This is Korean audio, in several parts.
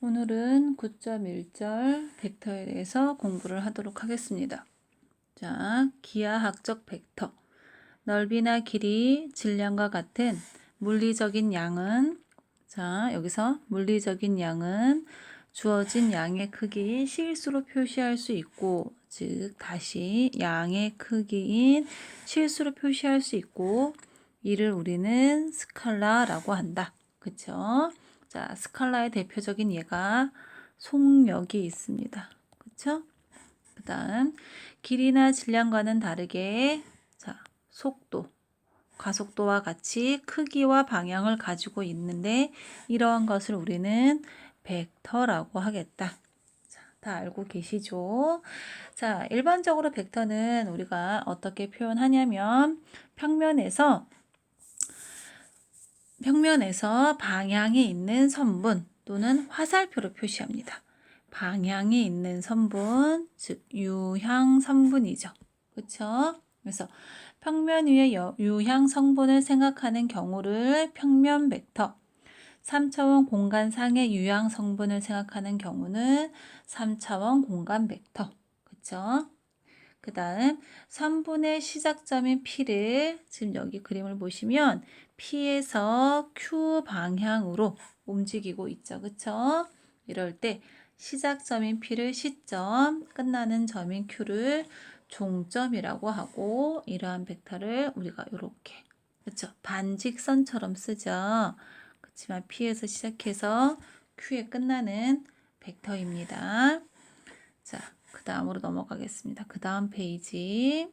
오늘은 9.1절 벡터에 대해서 공부를 하도록 하겠습니다. 자, 기하학적 벡터. 넓이나 길이, 질량과 같은 물리적인 양은, 자, 여기서 물리적인 양은 주어진 양의 크기 실수로 표시할 수 있고, 즉 다시 양의 크기인 실수로 표시할 수 있고, 이를 우리는 스칼라라고 한다. 그쵸? 자, 스칼라의 대표적인 예가 속력이 있습니다. 그쵸? 그 다음 길이나 질량과는 다르게 자, 속도, 가속도와 같이 크기와 방향을 가지고 있는데 이러한 것을 우리는 벡터라고 하겠다. 자, 다 알고 계시죠? 자, 일반적으로 벡터는 우리가 어떻게 표현하냐면 평면에서 방향이 있는 선분 또는 화살표로 표시합니다. 방향이 있는 선분, 즉 유향 선분이죠. 그렇죠? 그래서 평면 위에 유향 성분을 생각하는 경우를 평면 벡터, 3차원 공간상의 유향 성분을 생각하는 경우는 3차원 공간 벡터. 그렇죠? 그 다음 3분의 시작점인 P를 지금 여기 그림을 보시면 P에서 Q 방향으로 움직이고 있죠. 그쵸? 이럴 때 시작점인 P를 시점, 끝나는 점인 Q를 종점이라고 하고 이러한 벡터를 우리가 이렇게 그쵸? 반직선처럼 쓰죠. 그렇지만 P에서 시작해서 Q에 끝나는 벡터입니다. 자, 그 다음으로 넘어가겠습니다. 그 다음 페이지.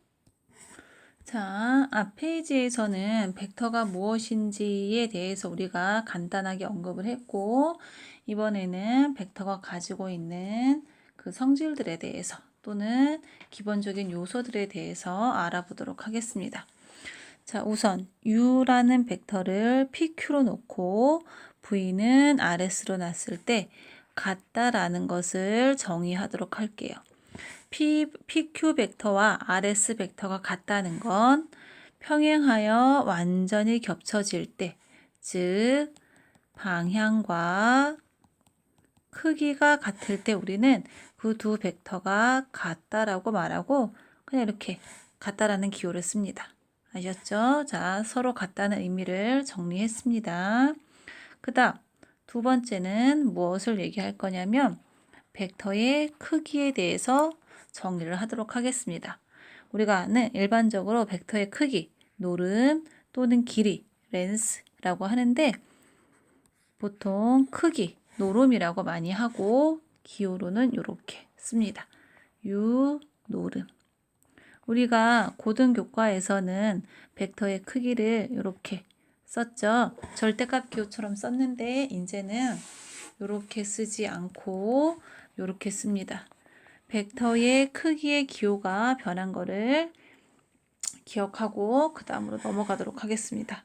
자, 앞 페이지에서는 벡터가 무엇인지에 대해서 우리가 간단하게 언급을 했고, 이번에는 벡터가 가지고 있는 그 성질들에 대해서 또는 기본적인 요소들에 대해서 알아보도록 하겠습니다. 자, 우선 U라는 벡터를 PQ로 놓고 V는 RS로 놨을 때 같다라는 것을 정의하도록 할게요. PQ 벡터와 RS 벡터가 같다는 건 평행하여 완전히 겹쳐질 때, 즉 방향과 크기가 같을 때 우리는 그 두 벡터가 같다라고 말하고 그냥 이렇게 같다라는 기호를 씁니다. 아셨죠? 자, 서로 같다는 의미를 정리했습니다. 그 다음 두 번째는 무엇을 얘기할 거냐면 벡터의 크기에 대해서 정리를 하도록 하겠습니다. 우리가 아는 일반적으로 벡터의 크기, 노름 또는 길이, 렌스라고 하는데 보통 크기, 노름이라고 많이 하고 기호로는 이렇게 씁니다. 유, 노름. 우리가 고등교과에서는 벡터의 크기를 이렇게 썼죠. 절대값 기호처럼 썼는데 이제는 이렇게 쓰지 않고 이렇게 씁니다. 벡터의 크기의 기호가 변한 거를 기억하고 그 다음으로 넘어가도록 하겠습니다.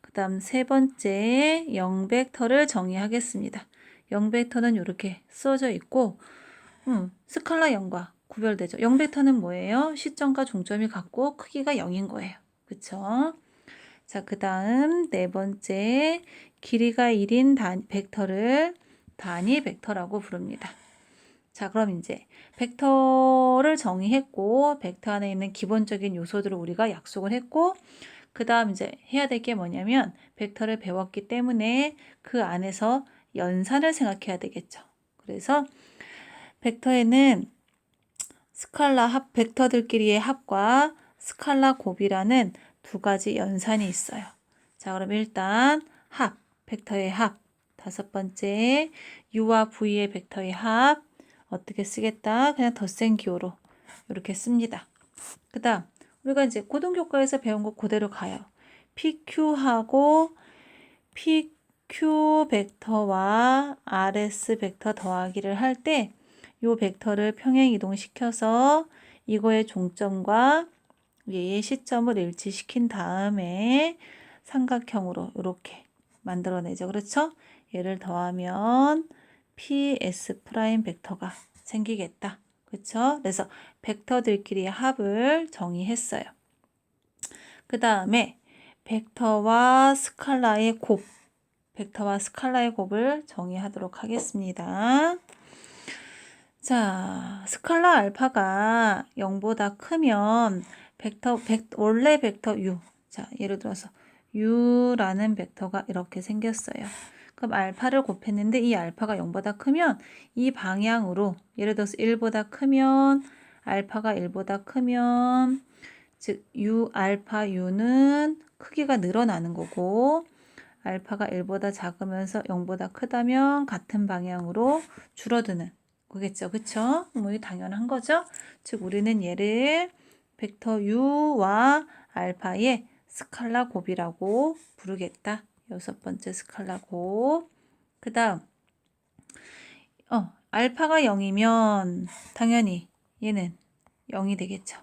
그 다음 세 번째 0벡터를 정의하겠습니다. 0벡터는 이렇게 써져 있고 스칼라 0과 구별되죠. 0벡터는 뭐예요? 시점과 종점이 같고 크기가 0인 거예요. 그쵸? 자, 그 다음 네 번째 길이가 1인 벡터를 단위 벡터라고 부릅니다. 자, 그럼 이제 벡터를 정의했고 벡터 안에 있는 기본적인 요소들을 우리가 약속을 했고 그 다음 이제 해야 될 게 뭐냐면 벡터를 배웠기 때문에 그 안에서 연산을 생각해야 되겠죠. 그래서 벡터에는 벡터들끼리의 합과 스칼라 곱이라는 두 가지 연산이 있어요. 자, 그럼 일단 합, 벡터의 합. 다섯 번째, U와 V의 벡터의 합. 어떻게 쓰겠다? 그냥 덧셈 기호로 이렇게 씁니다. 그 다음, 우리가 이제 고등교과에서 배운 거 그대로 가요. PQ하고 PQ 벡터와 RS 벡터 더하기를 할 때 이 벡터를 평행 이동시켜서 이거의 종점과 얘의 시점을 일치시킨 다음에 삼각형으로 이렇게 만들어내죠. 그렇죠? 얘를 더하면 PS 프라임 벡터가 생기겠다. 그렇죠? 그래서 벡터들끼리의 합을 정의했어요. 그 다음에 벡터와 스칼라의 곱. 벡터와 스칼라의 곱을 정의하도록 하겠습니다. 자, 스칼라 알파가 0보다 크면 원래 벡터 u. 자, 예를 들어서 u라는 벡터가 이렇게 생겼어요. 그럼 알파를 곱했는데 이 알파가 0보다 크면 이 방향으로, 예를 들어서 1보다 크면, 알파가 1보다 크면, 즉 u 알파 u는 크기가 늘어나는 거고, 알파가 1보다 작으면서 0보다 크다면 같은 방향으로 줄어드는 거겠죠. 그쵸? 뭐 이게 당연한 거죠. 즉 우리는 얘를 벡터 u와 알파의 스칼라 곱이라고 부르겠다. 6번째 스칼라 곱. 그 다음 알파가 0이면 당연히 얘는 0이 되겠죠.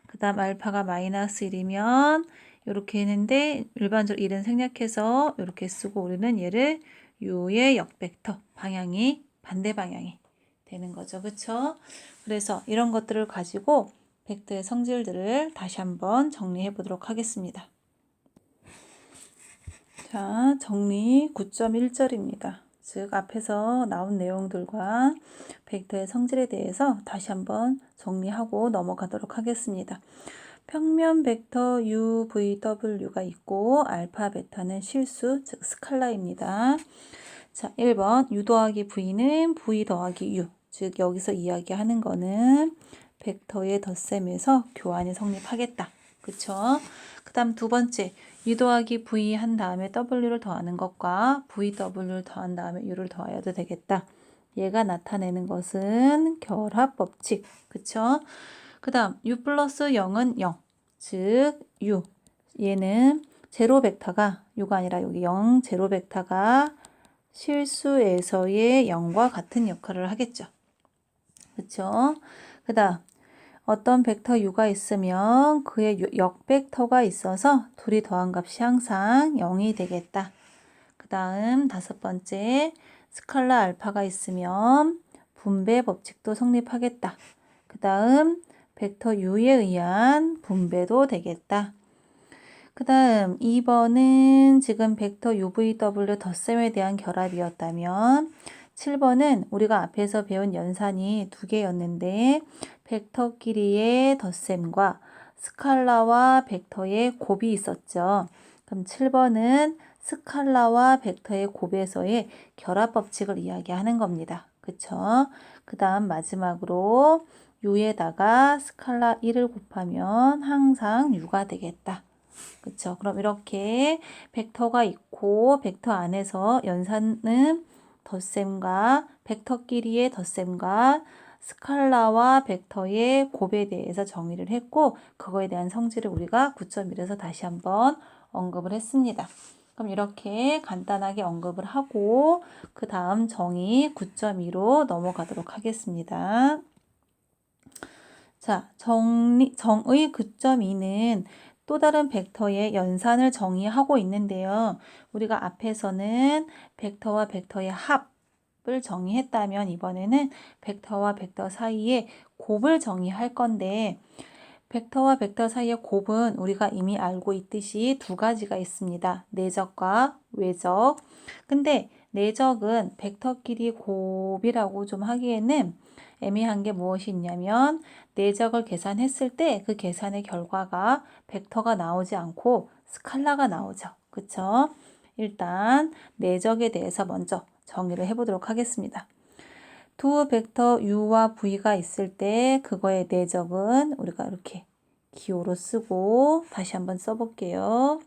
그 다음 알파가 마이너스 1이면 이렇게 했는데 일반적으로 1은 생략해서 이렇게 쓰고 우리는 얘를 u의 역벡터 방향이 반대 방향이 되는 거죠. 그쵸? 그래서 이런 것들을 가지고 벡터의 성질들을 다시 한번 정리해 보도록 하겠습니다. 자, 정리 9.1절입니다. 즉 앞에서 나온 내용들과 벡터의 성질에 대해서 다시 한번 정리하고 넘어가도록 하겠습니다. 평면 벡터 u, v, w가 있고 알파, 베타는 실수, 즉 스칼라입니다. 자, 1번 u 더하기 v는 v 더하기 u, 즉 여기서 이야기하는 거는 벡터의 덧셈에서 교환이 성립하겠다. 그쵸? 그 다음 두 번째, u 더하기 v 한 다음에 w를 더하는 것과 vw를 더한 다음에 u를 더하여도 되겠다. 얘가 나타내는 것은 결합법칙. 그쵸? 그 다음 u 플러스 0은 0. 즉 u. 얘는 제로 벡터가 u가 아니라 여기 0 제로 벡터가 실수에서의 0과 같은 역할을 하겠죠. 그쵸? 그 다음 어떤 벡터 u가 있으면 그의 역벡터가 있어서 둘이 더한 값이 항상 0이 되겠다. 그 다음 다섯 번째 스칼라 알파가 있으면 분배 법칙도 성립하겠다. 그 다음 벡터 u에 의한 분배도 되겠다. 그 다음 2번은 지금 벡터 UVW 덧셈에 대한 결합이었다면 7번은 우리가 앞에서 배운 연산이 두 개였는데 벡터끼리의 덧셈과 스칼라와 벡터의 곱이 있었죠. 그럼 7번은 스칼라와 벡터의 곱에서의 결합 법칙을 이야기하는 겁니다. 그쵸? 그 다음 마지막으로 u에다가 스칼라 1을 곱하면 항상 u가 되겠다. 그쵸? 그럼 이렇게 벡터가 있고 벡터 안에서 연산은 덧셈과 벡터끼리의 덧셈과 스칼라와 벡터의 곱에 대해서 정의를 했고 그거에 대한 성질을 우리가 9.1에서 다시 한번 언급을 했습니다. 그럼 이렇게 간단하게 언급을 하고 그 다음 정의 9.2로 넘어가도록 하겠습니다. 자, 정의 9.2는 또 다른 벡터의 연산을 정의하고 있는데요. 우리가 앞에서는 벡터와 벡터의 합을 정의했다면 이번에는 벡터와 벡터 사이의 곱을 정의할 건데 벡터와 벡터 사이의 곱은 우리가 이미 알고 있듯이 두 가지가 있습니다. 내적과 외적. 근데 내적은 벡터끼리 곱이라고 좀 하기에는 애매한 게 무엇이 있냐면 내적을 계산했을 때 그 계산의 결과가 벡터가 나오지 않고 스칼라가 나오죠. 그쵸? 일단 내적에 대해서 먼저 정의를 해보도록 하겠습니다. 두 벡터 u와 v가 있을 때 그거의 내적은 우리가 이렇게 기호로 쓰고 다시 한번 써볼게요.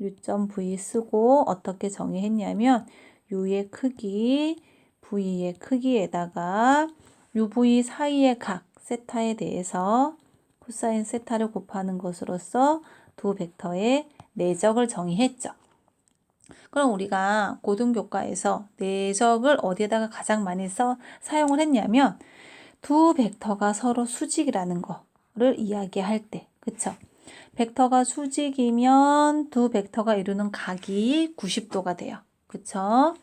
u.v 쓰고 어떻게 정의했냐면 u의 크기, v의 크기에다가 uv 사이의 각 세타에 대해서 코사인 세타를 곱하는 것으로써 두 벡터의 내적을 정의했죠. 그럼 우리가 고등교과에서 내적을 어디에다가 가장 많이 사용을 했냐면 두 벡터가 서로 수직이라는 거를 이야기할 때, 그쵸? 벡터가 수직이면 두 벡터가 이루는 각이 90도가 돼요. 그쵸?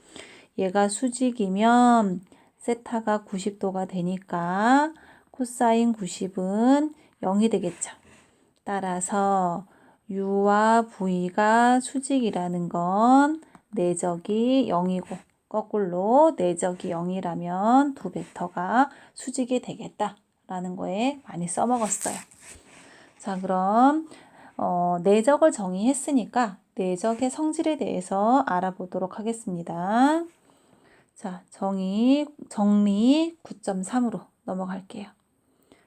얘가 수직이면 세타가 90도가 되니까 코사인 90은 0이 되겠죠. 따라서 u와 v가 수직이라는 건 내적이 0이고 거꾸로 내적이 0이라면 두 벡터가 수직이 되겠다라는 거에 많이 써먹었어요. 자, 그럼 내적을 정의했으니까 내적의 성질에 대해서 알아보도록 하겠습니다. 자, 정리 9.3으로 넘어갈게요.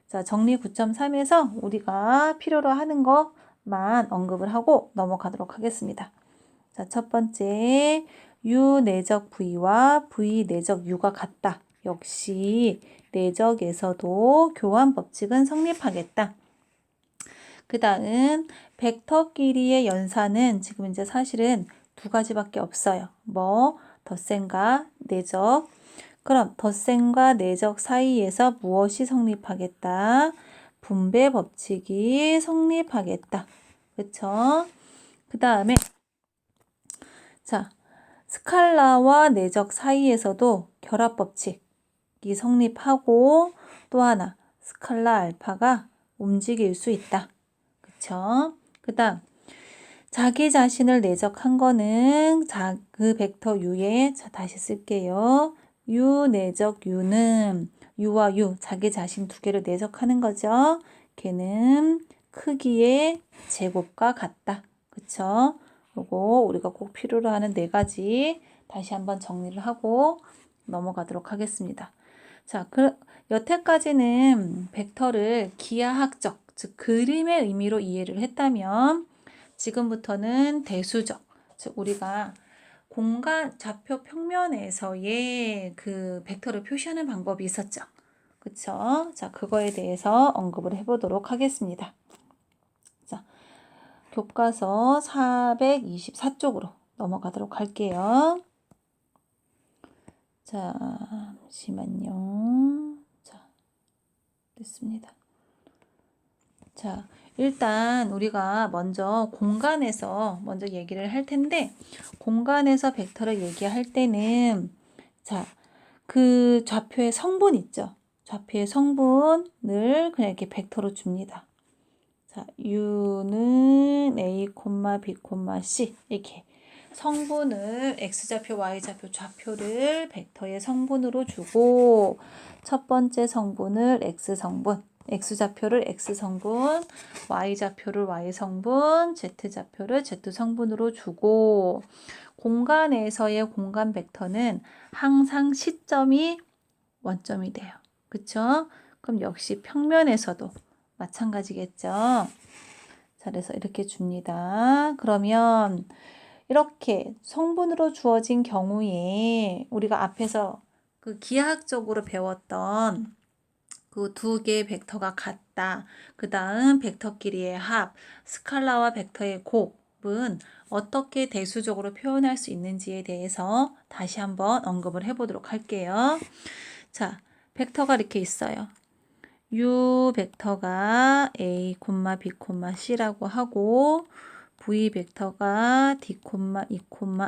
자, 정리 9.3에서 우리가 필요로 하는 것만 언급을 하고 넘어가도록 하겠습니다. 자, 첫 번째, U 내적 V와 V 내적 U가 같다. 역시 내적에서도 교환 법칙은 성립하겠다. 그 다음, 벡터끼리의 연산은 지금 이제 사실은 두 가지밖에 없어요. 덧셈과 내적. 그럼 덧셈과 내적 사이에서 무엇이 성립하겠다? 분배 법칙이 성립하겠다. 그쵸? 그 다음에 자, 스칼라와 내적 사이에서도 결합 법칙이 성립하고 또 하나 스칼라 알파가 움직일 수 있다. 그쵸? 그 다음 자기 자신을 내적한 거는 그 벡터 U에 다시 쓸게요. U 내적 U는 U와 U 자기 자신 두 개를 내적하는 거죠. 걔는 크기의 제곱과 같다. 그쵸? 요거 우리가 꼭 필요로 하는 네 가지 다시 한번 정리를 하고 넘어가도록 하겠습니다. 자, 여태까지는 벡터를 기하학적, 즉 그림의 의미로 이해를 했다면 지금부터는 대수적, 즉 우리가 공간 좌표 평면에서의 그 벡터를 표시하는 방법이 있었죠. 그쵸? 자, 그거에 대해서 언급을 해보도록 하겠습니다. 자, 교과서 424쪽으로 넘어가도록 할게요. 자, 잠시만요. 자, 됐습니다. 자, 일단 우리가 먼저 공간에서 먼저 얘기를 할 텐데, 공간에서 벡터를 얘기할 때는, 자, 그 좌표의 성분 있죠? 좌표의 성분을 그냥 이렇게 벡터로 줍니다. 자, U는 A, B, C 이렇게 성분을 X좌표, Y좌표, 좌표를 벡터의 성분으로 주고 첫 번째 성분을 X성분, X좌표를 X성분, Y좌표를 Y성분, Z좌표를 Z성분으로 주고 공간에서의 공간 벡터는 항상 시점이 원점이 돼요. 그쵸? 그럼 역시 평면에서도 마찬가지겠죠. 자, 그래서 이렇게 줍니다. 그러면 이렇게 성분으로 주어진 경우에 우리가 앞에서 그 기하학적으로 배웠던 그 두 개의 벡터가 같다. 그 다음 벡터끼리의 합, 스칼라와 벡터의 곱은 어떻게 대수적으로 표현할 수 있는지에 대해서 다시 한번 언급을 해보도록 할게요. 자, 벡터가 이렇게 있어요. U 벡터가 A, B, C라고 하고 V 벡터가 D, E,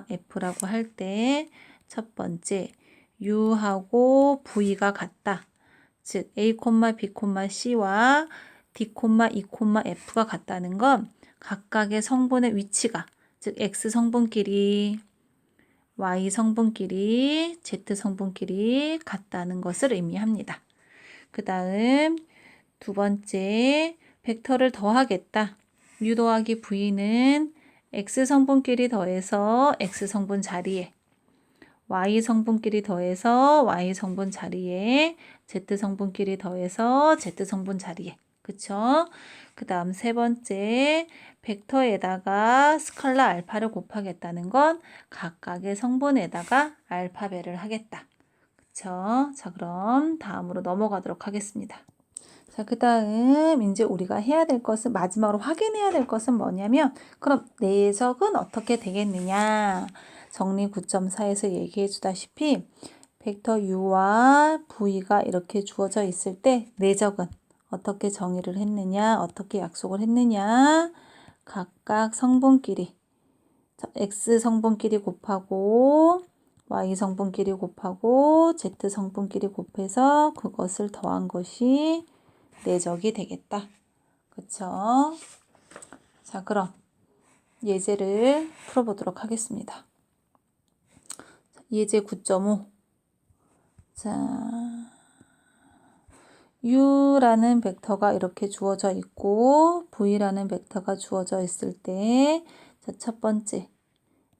F라고 할 때 첫 번째 U하고 V가 같다. 즉 A, B, C와 D, E, F가 같다는 건 각각의 성분의 위치가 즉 X 성분끼리 Y 성분끼리 Z 성분끼리 같다는 것을 의미합니다. 그 다음 두 번째 벡터를 더하겠다. U 더하기 V는 X 성분끼리 더해서 X 성분 자리에 Y 성분끼리 더해서 Y 성분 자리에 Z 성분끼리 더해서 Z 성분 자리에 그쵸? 그 다음 세 번째 벡터에다가 스칼라 알파를 곱하겠다는 건 각각의 성분에다가 알파배를 하겠다. 그쵸? 자, 그럼 다음으로 넘어가도록 하겠습니다. 자, 그 다음 이제 우리가 해야 될 것은 마지막으로 확인해야 될 것은 뭐냐면 그럼 내적은 어떻게 되겠느냐? 정리 9.4에서 얘기해 주다시피 벡터 U와 V가 이렇게 주어져 있을 때 내적은 어떻게 정의를 했느냐? 어떻게 약속을 했느냐? 각각 성분끼리 X 성분끼리 곱하고 Y 성분끼리 곱하고 Z 성분끼리 곱해서 그것을 더한 것이 내적이 되겠다. 그쵸? 자, 그럼 예제를 풀어보도록 하겠습니다. 예제 9.5. 자, u라는 벡터가 이렇게 주어져 있고 v라는 벡터가 주어져 있을 때, 자, 첫 번째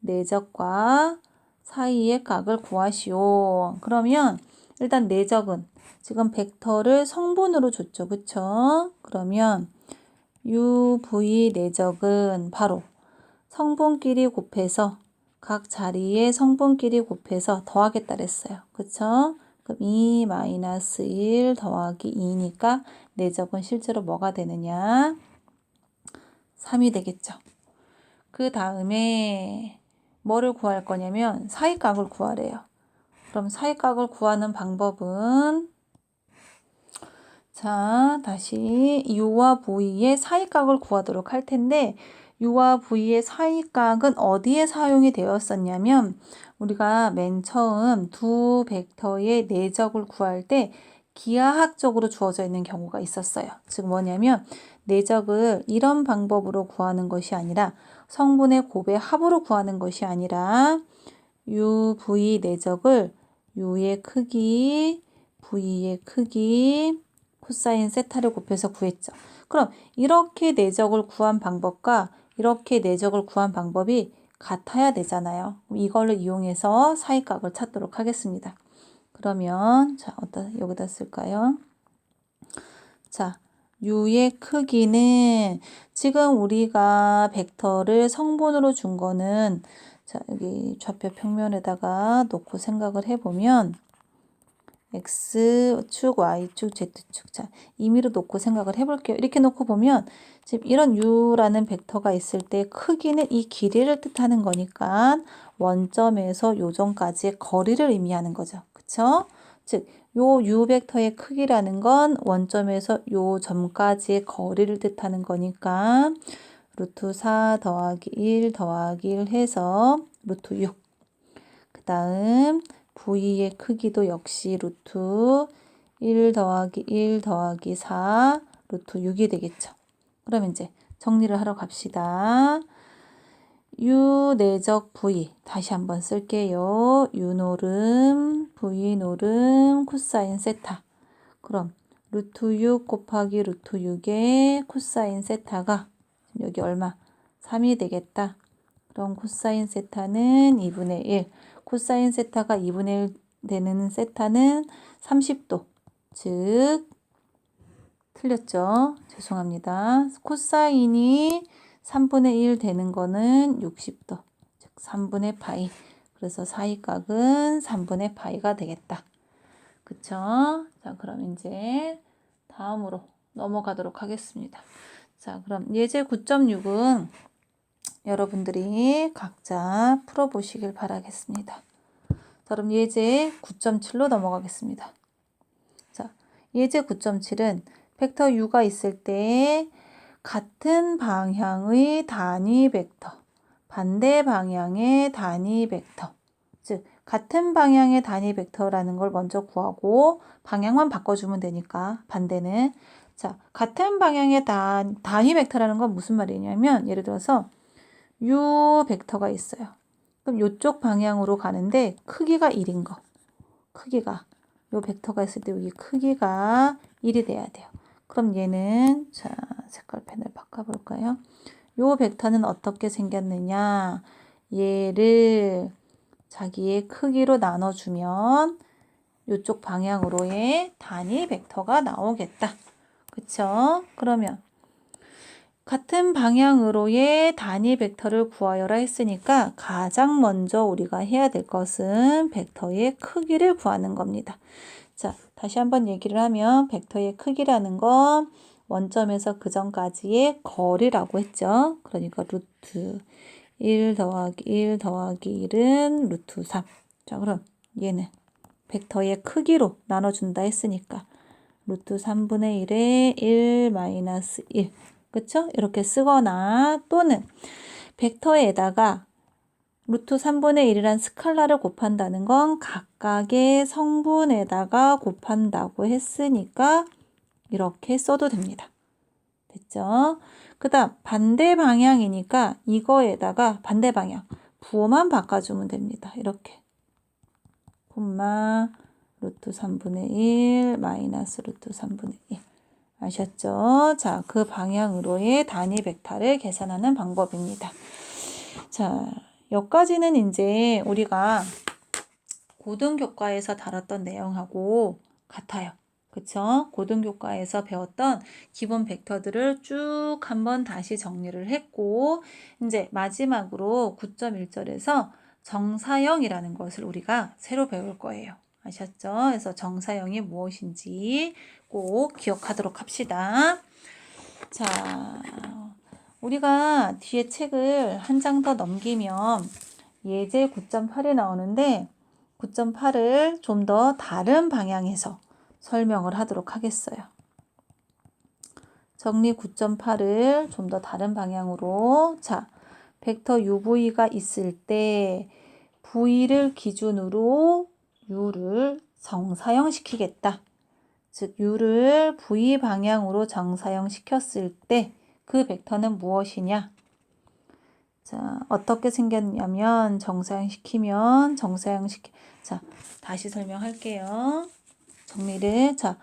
내적과 사이의 각을 구하시오. 그러면 일단 내적은 지금 벡터를 성분으로 줬죠. 그쵸? 그러면 uv 내적은 바로 성분끼리 곱해서 각 자리의 성분끼리 곱해서 더하겠다 그랬어요. 그쵸? 그럼 2-1 더하기 2니까 내적은 실제로 뭐가 되느냐? 3이 되겠죠. 그 다음에 뭐를 구할 거냐면 사이각을 구하래요. 그럼 사이각을 구하는 방법은, 자, 다시 u와 v의 사이각을 구하도록 할 텐데, u와 v의 사이각은 어디에 사용이 되었었냐면, 우리가 맨 처음 두 벡터의 내적을 구할 때 기하학적으로 주어져 있는 경우가 있었어요. 즉 뭐냐면 내적을 이런 방법으로 구하는 것이 아니라, 성분의 곱의 합으로 구하는 것이 아니라 u, v 내적을 u의 크기, v의 크기, 코사인 세타를 곱해서 구했죠. 그럼 이렇게 내적을 구한 방법과 이렇게 내적을 구한 방법이 같아야 되잖아요. 이걸로 이용해서 사이각을 찾도록 하겠습니다. 그러면 자, 여기다 쓸까요? 자, u의 크기는 지금 우리가 벡터를 성분으로 준 거는, 자, 여기 좌표 평면에다가 놓고 생각을 해보면 X축, Y축, Z축. 자, 임의로 놓고 생각을 해볼게요. 이렇게 놓고 보면 지금 이런 U라는 벡터가 있을 때 크기는 이 길이를 뜻하는 거니까 원점에서 요점까지의 거리를 의미하는 거죠. 그쵸? 즉, 요 U 벡터의 크기라는 건 원점에서 요 점까지의 거리를 뜻하는 거니까 루트 4 더하기 1 더하기 1 해서 루트 6. 그 다음 V의 크기도 역시 루트 1 더하기 1 더하기 4 루트 6이 되겠죠. 그럼 이제 정리를 하러 갑시다. U 내적 V 다시 한번 쓸게요. U 노름, V 노름, 코사인 세타. 그럼 루트 6 곱하기 루트 6의 코사인 세타가 여기 얼마? 3이 되겠다. 그럼 코사인 세타는 2분의 1. 코사인 세타가 2분의 1 되는 세타는 30도. 즉 틀렸죠? 죄송합니다. 코사인이 3분의 1 되는 거는 60도. 즉 3분의 파이. 그래서 사이각은 3분의 파이가 되겠다. 그쵸? 자, 그럼 이제 다음으로 넘어가도록 하겠습니다. 자, 그럼 예제 9.6은 여러분들이 각자 풀어보시길 바라겠습니다. 자, 그럼 예제 9.7로 넘어가겠습니다. 자, 예제 9.7은 벡터 u가 있을 때 같은 방향의 단위 벡터, 반대 방향의 단위 벡터, 즉 같은 방향의 단위 벡터라는 걸 먼저 구하고 방향만 바꿔주면 되니까 반대는, 자, 같은 방향의 단위 벡터라는 건 무슨 말이냐면, 예를 들어서 u 벡터가 있어요. 그럼 이쪽 방향으로 가는데 크기가 1인 거. 크기가 요 벡터가 있을 때 여기 크기가 1이 돼야 돼요. 그럼 얘는, 자, 색깔 펜을 바꿔볼까요? 요 벡터는 어떻게 생겼느냐? 얘를 자기의 크기로 나눠주면 이쪽 방향으로의 단위 벡터가 나오겠다. 그쵸? 그러면 같은 방향으로의 단위 벡터를 구하여라 했으니까 가장 먼저 우리가 해야 될 것은 벡터의 크기를 구하는 겁니다. 자, 다시 한번 얘기를 하면 벡터의 크기라는 건 원점에서 그 전까지의 거리라고 했죠. 그러니까 루트 1 더하기 1 더하기 1은 루트 3. 자, 그럼 얘는 벡터의 크기로 나눠준다 했으니까 루트 3분의 1에 1 마이너스 1. 그쵸? 이렇게 쓰거나 또는 벡터에다가 루트 3분의 1이란 스칼라를 곱한다는 건 각각의 성분에다가 곱한다고 했으니까 이렇게 써도 됩니다. 됐죠? 그 다음 반대 방향이니까 이거에다가 반대 방향 부호만 바꿔주면 됩니다. 이렇게. 콤마 루트 3분의 1 마이너스 루트 3분의 1. 아셨죠? 자, 그 방향으로의 단위 벡터를 계산하는 방법입니다. 자, 여기까지는 이제 우리가 고등교과에서 다뤘던 내용하고 같아요. 그쵸? 고등교과에서 배웠던 기본 벡터들을 쭉 한번 다시 정리를 했고, 이제 마지막으로 9.1절에서 정사형이라는 것을 우리가 새로 배울 거예요. 아셨죠? 그래서 정사형이 무엇인지 꼭 기억하도록 합시다. 자, 우리가 뒤에 책을 한 장 더 넘기면 예제 9.8이 나오는데 9.8을 좀 더 다른 방향에서 설명을 하도록 하겠어요. 정리 9.8을 좀 더 다른 방향으로, 자, 벡터 UV가 있을 때 V를 기준으로 U를 정사형시키겠다. 즉 U를 V 방향으로 정사형시켰을 때 그 벡터는 무엇이냐? 자, 어떻게 생겼냐면 자, 다시 설명할게요. 정리를. 자,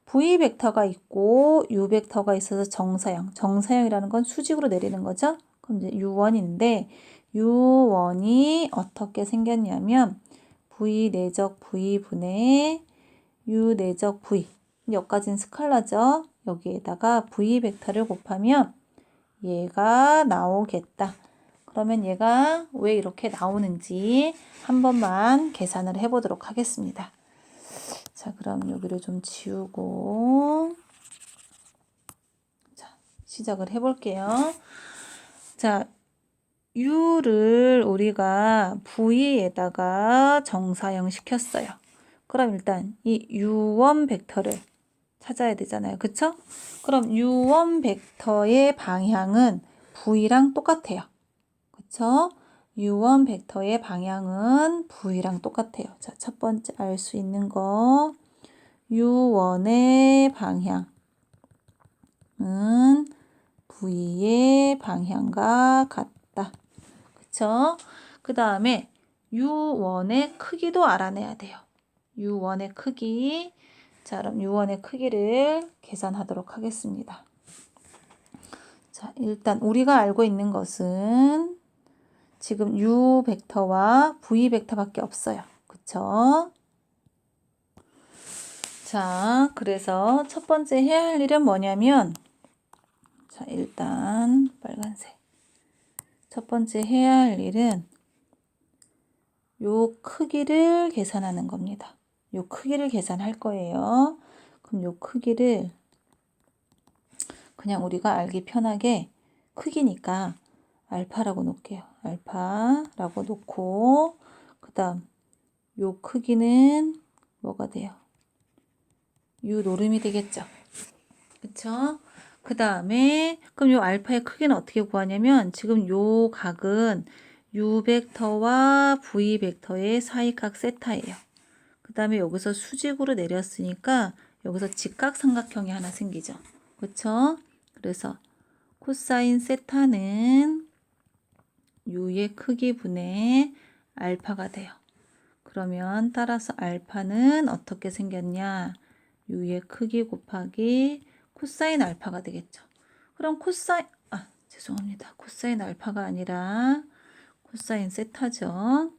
V 벡터가 있고 U 벡터가 있어서 정사형. 정사형이라는 건 수직으로 내리는 거죠. 그럼 이제 U1인데 U1이 어떻게 생겼냐면 V 내적 V 분의 U 내적 V. 여기까지는 스칼라죠. 여기에다가 V 벡터를 곱하면 얘가 나오겠다. 그러면 얘가 왜 이렇게 나오는지 한 번만 계산을 해보도록 하겠습니다. 자, 그럼 여기를 좀 지우고, 자, 시작을 해볼게요. 자, U를 우리가 V에다가 정사형 시켰어요. 그럼 일단 이 U1 벡터를 찾아야 되잖아요. 그쵸? 그럼 U1 벡터의 방향은 V랑 똑같아요. 그쵸? U1 벡터의 방향은 V랑 똑같아요. 자, 첫 번째 알 수 있는 거 U1의 방향은 V의 방향과 같다. 그쵸? 그 다음에 U1의 크기도 알아내야 돼요. U1의 크기. 자, 그럼 U1의 크기를 계산하도록 하겠습니다. 자, 일단 우리가 알고 있는 것은 지금 U 벡터와 V 벡터밖에 없어요. 그쵸? 자, 그래서 첫 번째 해야 할 일은 뭐냐면, 자, 일단 빨간색. 첫 번째 해야 할 일은 요 크기를 계산하는 겁니다. 요 크기를 계산할 거예요. 그럼 요 크기를 그냥 우리가 알기 편하게 크기니까 알파라고 놓을게요. 알파라고 놓고, 그 다음 요 크기는 뭐가 돼요? U 노름이 되겠죠. 그쵸? 그 다음에 그럼 요 알파의 크기는 어떻게 구하냐면 지금 요 각은 U 벡터와 V 벡터의 사이각 세타예요. 그 다음에 여기서 수직으로 내렸으니까 여기서 직각삼각형이 하나 생기죠. 그쵸? 그래서 코사인 세타는 U의 크기 분의 알파가 돼요. 그러면 따라서 알파는 어떻게 생겼냐? U의 크기 곱하기 코사인 알파가 되겠죠. 그럼 죄송합니다. 코사인 알파가 아니라 코사인 세타죠.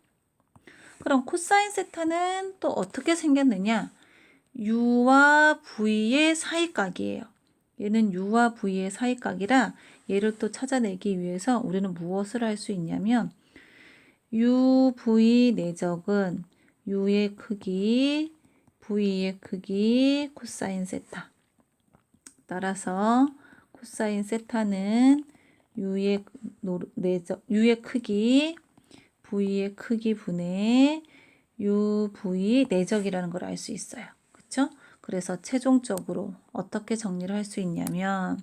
그럼 코사인 세타는 또 어떻게 생겼느냐? U와 V의 사이각이에요. 얘는 U와 V의 사이각이라 얘를 또 찾아내기 위해서 우리는 무엇을 할 수 있냐면 UV 내적은 U의 크기, V의 크기, 코사인 세타. 따라서 코사인 세타는 U의 크기, V의 크기 분의 UV 내적이라는 걸 알 수 있어요. 그렇죠? 그래서 최종적으로 어떻게 정리를 할 수 있냐면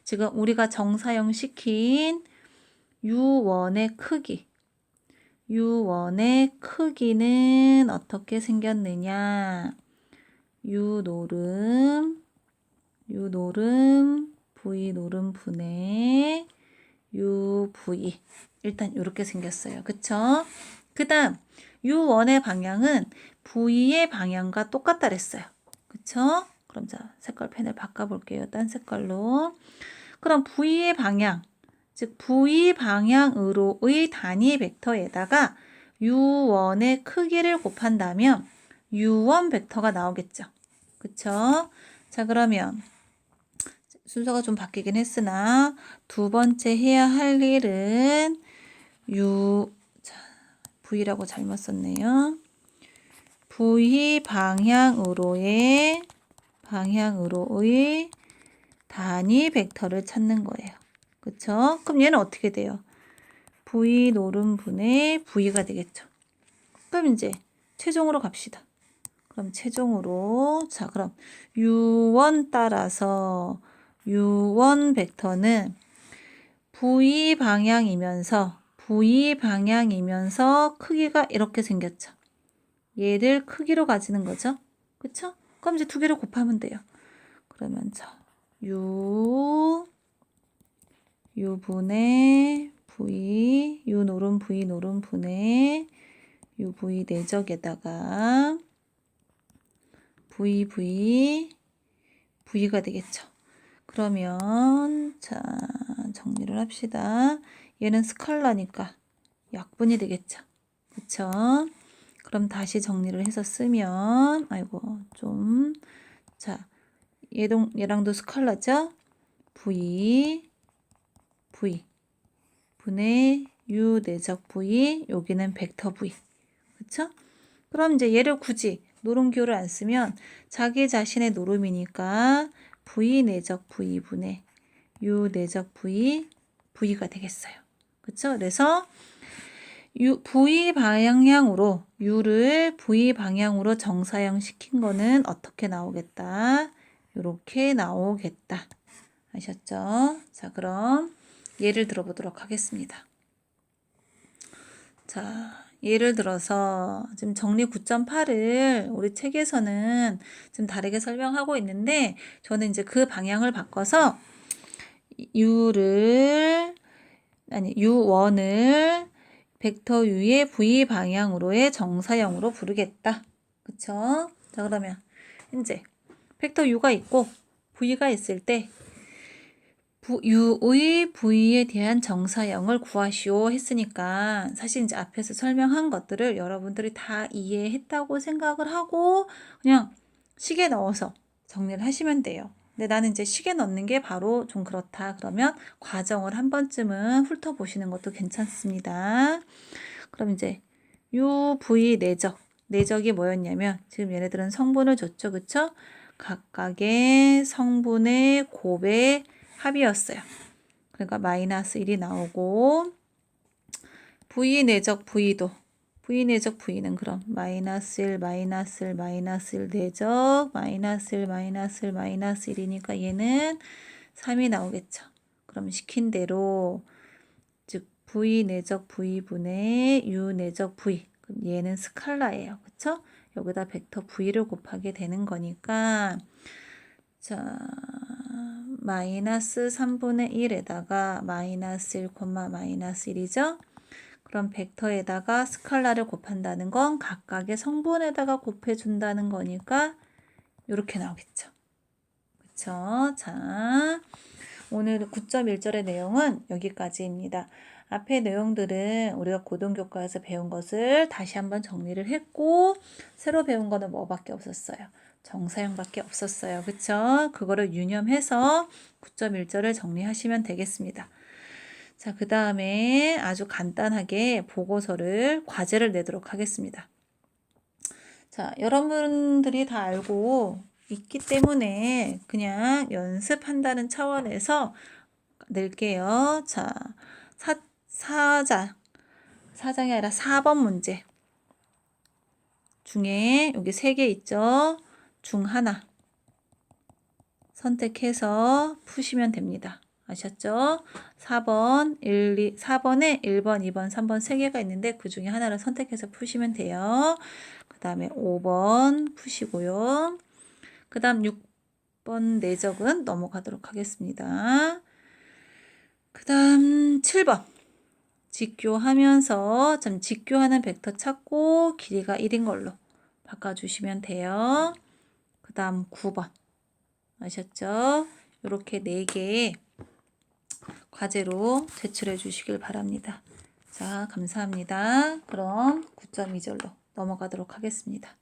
지금 우리가 정사형 시킨 U1의 크기는 어떻게 생겼느냐? U 노름, V 노름 분의 UV. 일단 이렇게 생겼어요. 그쵸? 그 다음 U1의 방향은 V의 방향과 똑같다 그랬어요. 그쵸? 그럼 자, 색깔 펜을 바꿔볼게요. 딴 색깔로. 그럼 V의 방향, 즉 V 방향으로의 단위 벡터에다가 U1의 크기를 곱한다면 U1 벡터가 나오겠죠. 그쵸? 자, 그러면 순서가 좀 바뀌긴 했으나 두 번째 해야 할 일은 자, V라고 잘못 썼네요. V 방향으로의 단위 벡터를 찾는 거예요. 그쵸? 그럼 얘는 어떻게 돼요? V 노름분의 V가 되겠죠. 그럼 이제 최종으로 갑시다. 그럼 최종으로 자 그럼 U1 따라서 U1 벡터는 V 방향이면서 크기가 이렇게 생겼죠. 얘를 크기로 가지는 거죠. 그쵸? 그럼 이제 두 개를 곱하면 돼요. 그러면 자 U분의 V, U 노름 분의 UV 내적에다가 V가 되겠죠. 그러면 자 정리를 합시다. 얘는 스칼라니까 약분이 되겠죠. 그쵸? 그럼 다시 정리를 해서 쓰면 자 얘랑도 스칼라죠? V 분의 U 내적 V 여기는 벡터 V 그쵸? 그럼 이제 얘를 굳이 노름기호를 안 쓰면 자기 자신의 노름이니까 V 내적 V분의 U 내적 V가 되겠어요. 그쵸? 그래서 U를 V 방향으로 정사형 시킨 거는 어떻게 나오겠다? 이렇게 나오겠다. 아셨죠? 자, 그럼 예를 들어보도록 하겠습니다. 자, 예를 들어서 지금 정리 9.8을 우리 책에서는 좀 다르게 설명하고 있는데 저는 이제 그 방향을 바꿔서 U1을 벡터 U의 V 방향으로의 정사형으로 부르겠다. 그쵸? 자, 그러면 이제 벡터 U가 있고 V가 있을 때 U의 V에 대한 정사형을 구하시오 했으니까 사실 이제 앞에서 설명한 것들을 여러분들이 다 이해했다고 생각을 하고 그냥 식에 넣어서 정리를 하시면 돼요. 근데 나는 이제 식에 넣는 게 바로 좀 그렇다. 그러면 과정을 한 번쯤은 훑어보시는 것도 괜찮습니다. 그럼 이제 UV 내적이 뭐였냐면 지금 얘네들은 성분을 줬죠. 그쵸? 각각의 성분의 곱의 합이었어요. 그러니까 마이너스 1이 나오고 V 내적 V는 그럼 마이너스 1 내적 마이너스 1이니까 얘는 3이 나오겠죠. 그럼 시킨 대로 즉 V 내적 V분의 U 내적 V 그럼 얘는 스칼라예요. 그쵸? 여기다 벡터 V를 곱하게 되는 거니까 자 마이너스 3분의 1에다가 마이너스 1, 마이너스 1이죠. 그럼 벡터에다가 스칼라를 곱한다는 건 각각의 성분에다가 곱해준다는 거니까 이렇게 나오겠죠. 그쵸? 자, 오늘 9.1절의 내용은 여기까지입니다. 앞의 내용들은 우리가 고등교과에서 배운 것을 다시 한번 정리를 했고 새로 배운 거는 뭐밖에 없었어요. 정사형밖에 없었어요. 그쵸? 그거를 유념해서 9.1절을 정리하시면 되겠습니다. 자, 그 다음에 아주 간단하게 과제를 내도록 하겠습니다. 자, 여러분들이 다 알고 있기 때문에 그냥 연습한다는 차원에서 낼게요. 자, 사장이 아니라 4번 문제 중에 여기 3개 있죠. 중 하나 선택해서 푸시면 됩니다. 아셨죠? 4번에 1번, 2번, 3번 3개가 있는데 그 중에 하나를 선택해서 푸시면 돼요. 그 다음에 5번 푸시고요. 그 다음 6번 내적은 넘어가도록 하겠습니다. 그 다음 7번 직교하면서 직교하는 벡터 찾고 길이가 1인 걸로 바꿔주시면 돼요. 그 다음 9번 아셨죠? 이렇게 4개 과제로 제출해 주시길 바랍니다. 자, 감사합니다. 그럼 9.2절로 넘어가도록 하겠습니다.